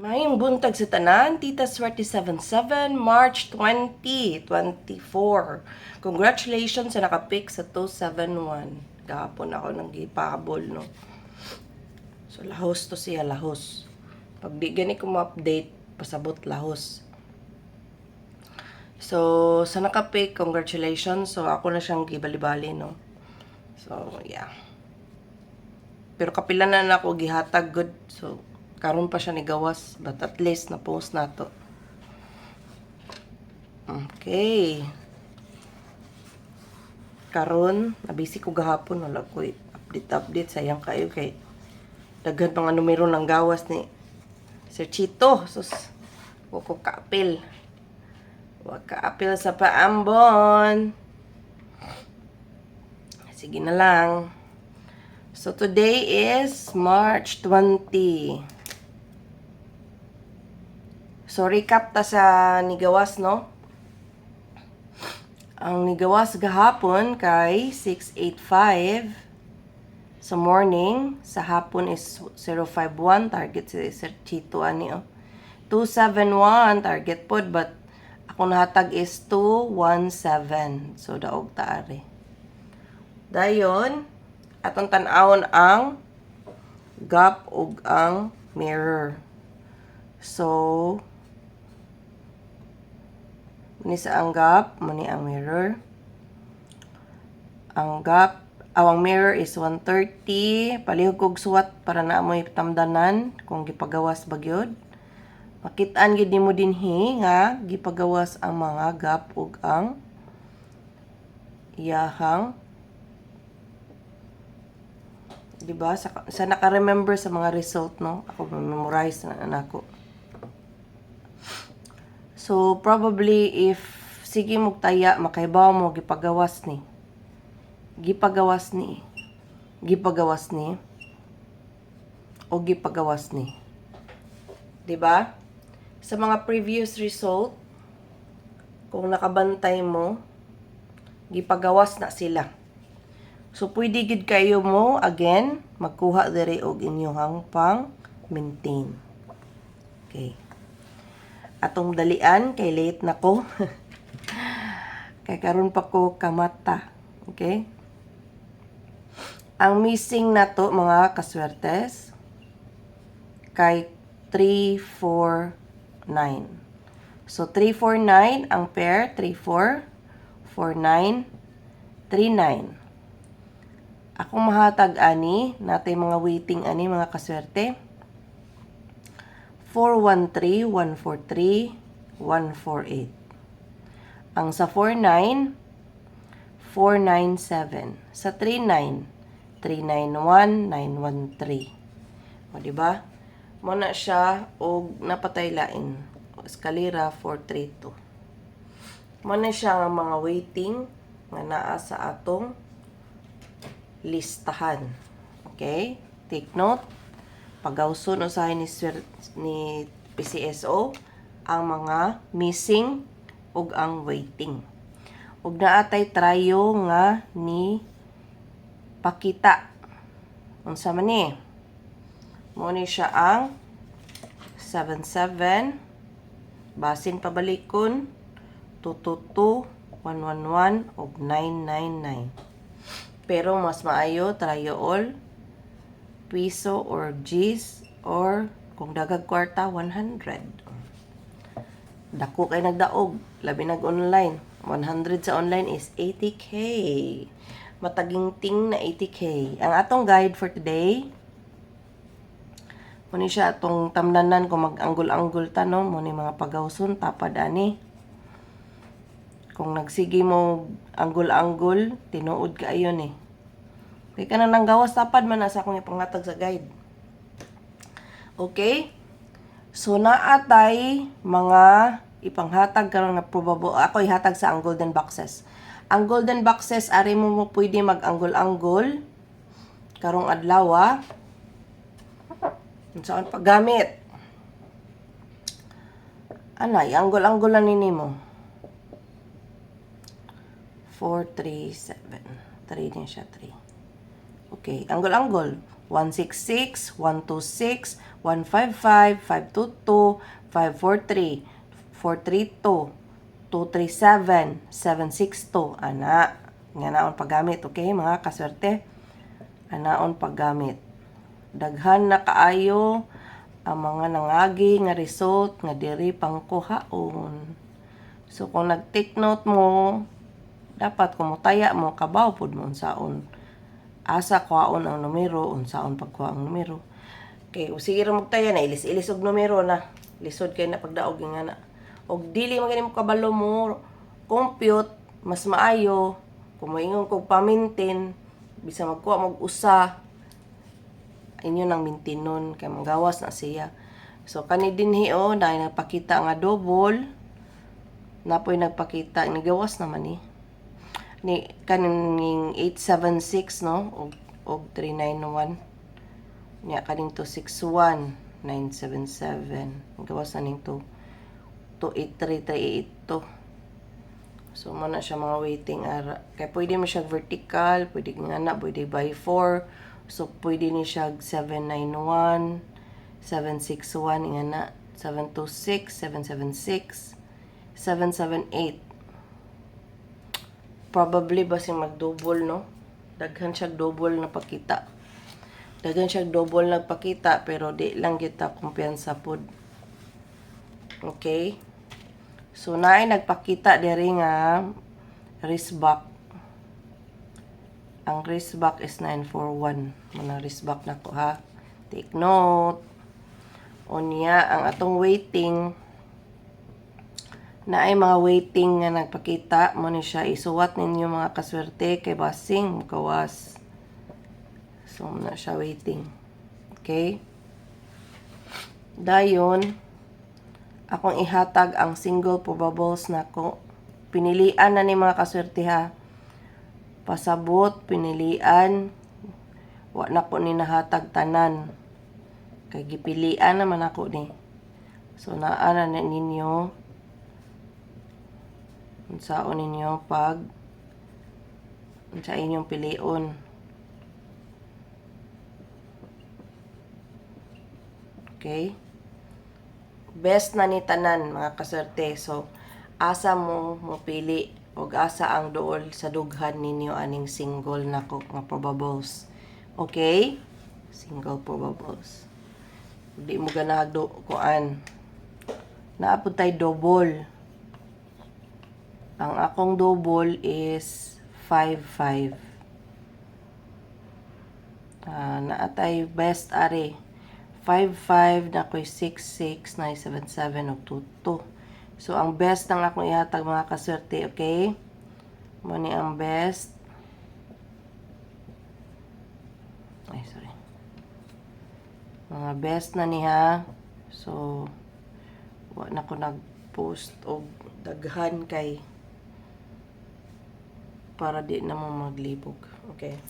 Mayong buntag sa tanan, Tita Swerte 77, March 2024. Congratulations sa nakapick sa 271. Gahapon ako nang gipabol, no? So, lahos to siya, lahos. Pag di gani ko ma-update, pasabot lahos. So, sa nakapick, congratulations. So, ako na siyang gibali-bali, no? So, yeah. Pero kapila na ako gihatag good. So, karon pa siya ni gawas, but at least na post na to. Okay. Karon, nabisi ko gahapon, wala ko update sayang kayo kay daghan pang numero ng gawas ni Sir Chito. Sus, ko kaapil. Wag kaapil sa paambon. Sige na lang. So, today is March 20. So, recap ta sa nigawas, no? Ang nigawas gahapon kay 685 sa morning. Sa hapon is 051. Target si Sir Chito, ani, oh. 271, target pod, but ako nahatag is 217. So, daog taari. Dayon, atong tan-awon ang gap ug ang mirror. So, muni sa ang gap, muni ang mirror. Ang gap, ang mirror is 130. Palihog kog suwat para na amoy tamdanan kung gipagawas bagyod. Makit-an gid nimo dinhi nga gipagawas ang mga gap ug ang iyahang, diba? Sa naka-remember sa mga result, no? Ako memorize na nako. So, probably if sige mong taya, makaibaw mo, gipagawas ni. Gipagawas ni. Gipagawas ni. O gipagawas ni. Diba? Sa mga previous result, kung nakabantay mo, gipagawas na sila. So, pwede gid kayo mo, again, magkuha diri og inyong pang maintain. Okay. Atong dalian, kay late na ko. Kay karon pa ko kamata. Okay? Ang missing na to, mga kaswertes, kay 349. So, 349 ang pair, 34, 49, 39. Akong mahatag ani, natay mga waiting ani, mga kaswerte. 413, 143, 148. Ang sa 49, 497. Sa 39, 391, 913. O, diba? Muna siya og napatay lain. Eskalera 432. Muna siya nga mga waiting nga naa sa atong listahan. Okay? Take note. Pagawson usahay ni PCSO ang mga missing ug ang waiting. Ug naatay trayo nga ni pakita. Unsa man ni? Mo ni siya ang 77, basin pabalikon 222, 111 ug 999. Pero mas maayo trayo all piso or G's or kung dagag kwarta 100. Dako kay nagdaog, labi nag-online. 100 sa online is 80k. Matagingting na 80k. Ang atong guide for today, muni siya atong tamdanan kung mag-anggol-anggol ta, no? Muni mga pagawson, tapad ani. Kung nagsigi mo anggol-anggol, tinuod ka ayon eh. Kaya ka na nang gawas, tapad man nasa akong ipangatag sa guide. Okay? So, naatay mga ipanghatag karon nga probable. Ako ihatag sa ang golden boxes. Ang golden boxes, ari mo pwede mag-anggol-anggol. Karong adlaw, saan paggamit? Anay, anggol-anggol lang nini mo. 4, 3, 7. 3 din siya, 3. Okay, anggol-anggol. 166, 126, 155, 522, 543, 432, 237, 762. Ana. Nga naon paggamit. Okay, mga kaswerte? Anaon paggamit. Daghan na kaayo ang mga nangagi nga result nga diri pangkuhaon. So, kung nag-take note mo, dapat kumutaya mo, kabaw pod mo unsaon. Asa kuhaon ang numero, unsaon pagkuha ang numero. Okay, sige ra magtaya na, ilis-ilis og numero na. Lisod kay na pagdaog nga na. Og dili man mo kabalo mo, compute, mas maayo, kung moingon kog pamintin, bisa magkuha mag usa, inyo nang mintinon, kay magawas na siya. So, kani dinhi o, dahil nagpakita nga double, napoy nagpakita, nagawas naman ni kaning 876 no og 391 nya kaning 261977 gawas na ning 283382. So mo na siya mga waiting ara kay pwede mo siya vertical, pwede nga na pwede by 4, so pwede ni siya 791 761 nga na 726 776 778. Probably basing mag-double, no? Daghan siya double na pakita. Daghan siya double na pakita, pero di lang kita kumpiyansa pod. Okay? So, naay nagpakita diri nga wristback. Ang wristback is 941. Muna wristback na ko, ha? Take note. Unya, ang atong waiting na ay mga waiting nga nagpakita mo ni siya isuwat ninyo mga kaswerte kay basing gawas. So na siya waiting. Okay? Dayon akong ihatag ang single probables nako. Pinilian na ni mga kaswerte, ha. Pasabot pinilian wa na ko ni nahatag tanan. Kay gipilian naman ako ni. So naa na ninyo unsaon ninyo pag unsa inyong pilion. Okay? Best na ni tanan mga kaswerte. So asa mo pili o asa ang duol sa dughan ninyo aning single nako nga probables. Okay? Single probables. Di mo ganahag kuan. Naapod tay double. Ang akong double is 5-5. Naatay best are 5-5 na ko'y 6-6, 9-7-7 ug 2-2. So, ang best ng akong ihatag mga kaswerte, okay? Muni ang best. Ay, sorry. Mga best na niya. So, wa na ko nag-post og daghan kay para di na mo maglibog. Okay.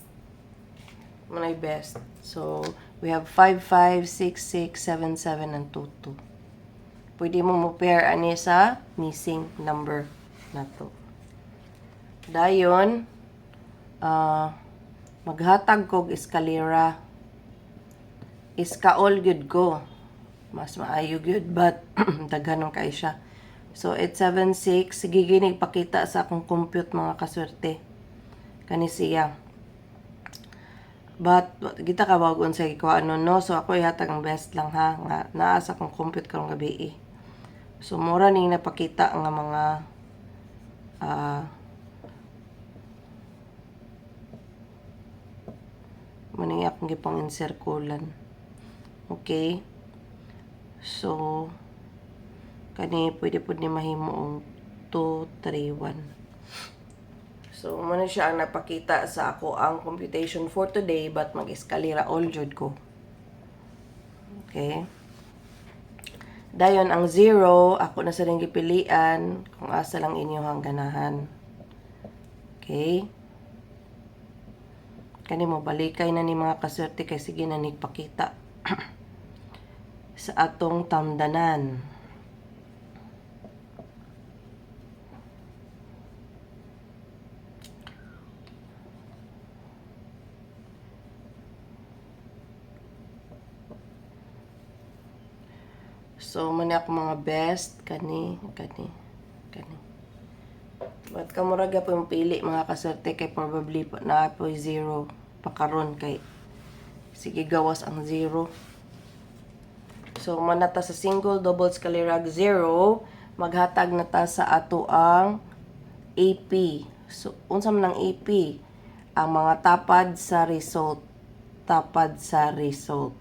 Manay best. So, we have 5-5, 6-6, 7-7, and 2-2. Pwede mo mo-pair ani sa missing number na to. Dayon, maghatag kog eskalera. Iska all good ko. Mas maayo good, but daghanon kay siya. So, 876, sige ginig pakita sa akong compute mga kaswerte. Kani siya. But, kita ka bagon sa ikaw ano, no? So, ako ihatag ang best lang, ha? Nga, naa sa akong compute karong gabi, So, mura ning napakita nga mga maning akong gipang encirculan. Okay? So, kani pwede po ni mahimo 2, 3, 1. So, muna siya ang napakita sa ako ang computation for today, but mag-eskalera all jud ko. Okay? Dayon, ang 0, ako na sa rin gipilian kung asa lang inyong ganahan. Okay? Kani mo, balikay na ni mga kaswerte kay sige na nagpakita sa atong tamdanan. So, muna ako mga best. Kani. Ba't ka mura po yung pili mga kaserte kay probably na po 0 pakaron kay sige gawas ang 0. So, manata sa single, double, escalirag 0, maghatag na ta sa ato ang AP. So, unsa man ang AP? Ang mga tapad sa result. Tapad sa result.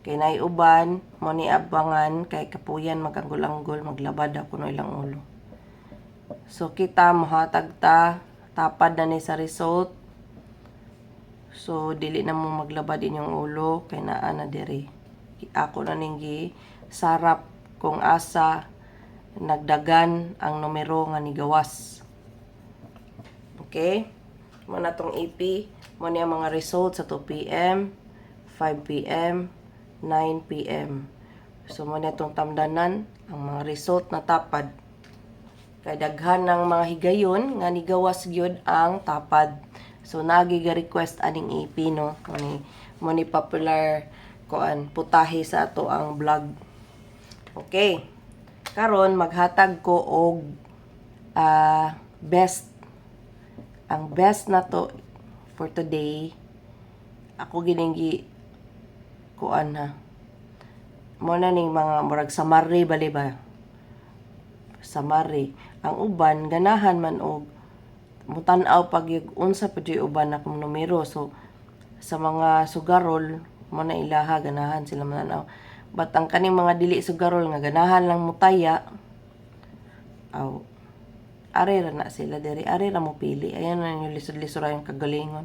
Kay naiuban, mo ni abangan, kay kapuyan maganggol-anggol, maglabad ako no ilang ulo. So, kita mahatag ta, tapad na ni sa result. So, dili na mo maglabad inyong ulo, kay naa na diri. Ako na ninggi sarap kung asa nagdagan ang numero nga ni gawas. Okay? Muna tong AP, mo niya mga result sa 2 p.m., 5 p.m., 9 p.m. So, mo niya tong tamdanan ang mga result na tapad. Kay daghan ng mga higayon nga ni gawas gyud ang tapad. So, nagiga-request aning AP, no? Mo ni popular putahe sa ato ang vlog. Okay. Karon maghatag ko og best. Ang best na to for today, ako giningi mo na ning mga murag samari bali ba? Samari. Ang uban ganahan man og mutan-aw pag unsa pud yung uban akong numero. So sa mga sugarol mo na ilaha ganahan sila man-aw. But ang kaning mga dili sugarol nga ganahan lang mutaya, ari ra na sila diri, ari ra mo pili. Ayan na yung lisod-lisod ra yung kagalingon.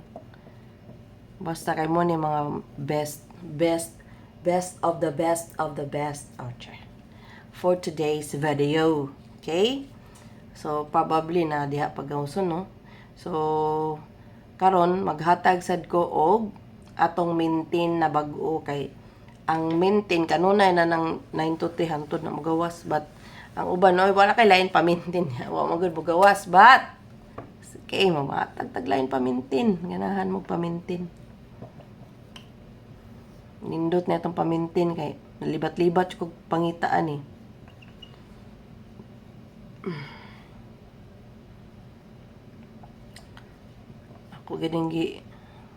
Basta kay mo ni mga best of the best out there for today's video. Okay? So probably na diha pagawson, no? So karon maghatag sad ko og atong maintain na bag-o kay ang maintain kanunay na ng 9 to 3 hantod na magawas, but ang uban oy wala kay lain pa-maintain, wa mo gud magawas, but okay mamatag taglain pa-maintain, ganahan mo pa-maintain. Nindot na itong pa-maintain kay nalibat-libat ko pangitaan eh. Ako ganing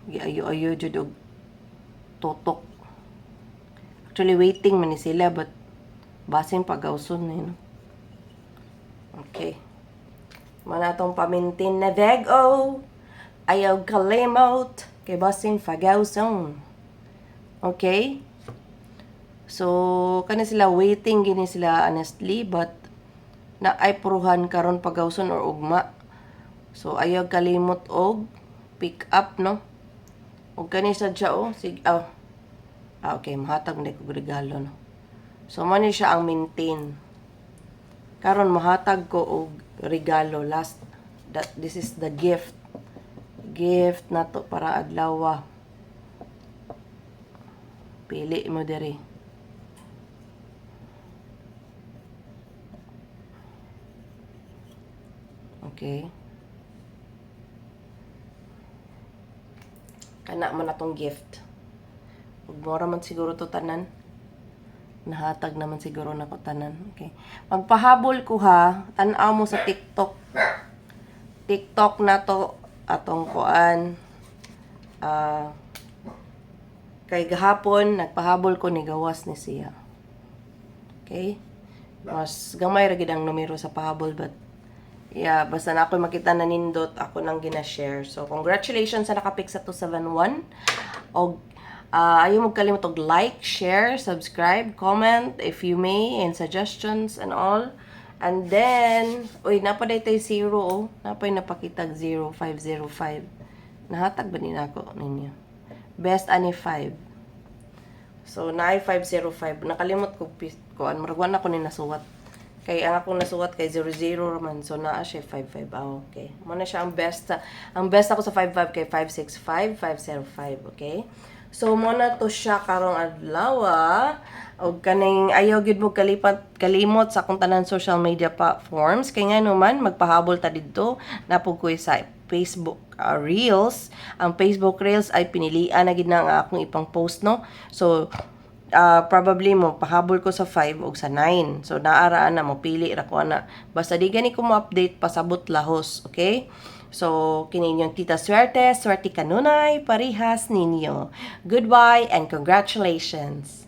giayo-ayo jud og totok. Actually waiting man ni sila, but basin pagawson na yun. Okay. Manatong pamintin na vego. Ayaw kalimot kay basin pagawson. Okay? So kana sila waiting gini sila honestly, but na ay puruhan karon pagawson or ugma. So ayaw kalimot og pick up, no? Og kani sad siya sige okay, mahatag na ko regalo, no? So man siya ang maintain. Karon mahatag ko og regalo last, this is the gift na to para adlaw. Pili mo diri. Okay. Kana man atong gift. Ug mura man siguro to tanan. Nahatag naman siguro na ko tanan. Okay. Magpahabol ko ha. Tan-aw mo sa TikTok. TikTok na to atong kuan. Kay gahapon nagpahabol ko ni gawas ni siya. Okay? Mas gamay ra gid ang numero sa pahabol, but yeah, basta na ako makita na nindot, ako nang gina-share. So congratulations sa nakapik sa 271. Og ayaw mo kalimot og like, share, subscribe, comment if you may, and suggestions and all. And then, napaday tayo 0, napay napakitag 0505. Nahatag ba nila ako ninyo? Best ani 5. So, naay 505. Nakalimot ko, maragwan ako ni nasuwat. Kay ang akong nasuwat kay 00 raman. So, naa siya 55. Okay. Muna siya ang best. Ang best ako sa 55 kay 565, 505. Okay? So, muna to siya karong adlaw. O kaning ayaw gyud mo kalimot sa akong tanan social media platforms. Kay nga naman, magpahabol ta didto. Napog ko sa Facebook Reels. Ang Facebook Reels ay pinilian na gid na ang akong ipang post, no? So, probably mo pahabol ko sa 5 ug sa 9. So naaraan na mo pili ra ko ana. Basta di gani ko mo update pasabot lahos, okay? So kini inyong Tita Swerte, swerte kanunay, parihas ninyo. Goodbye and congratulations.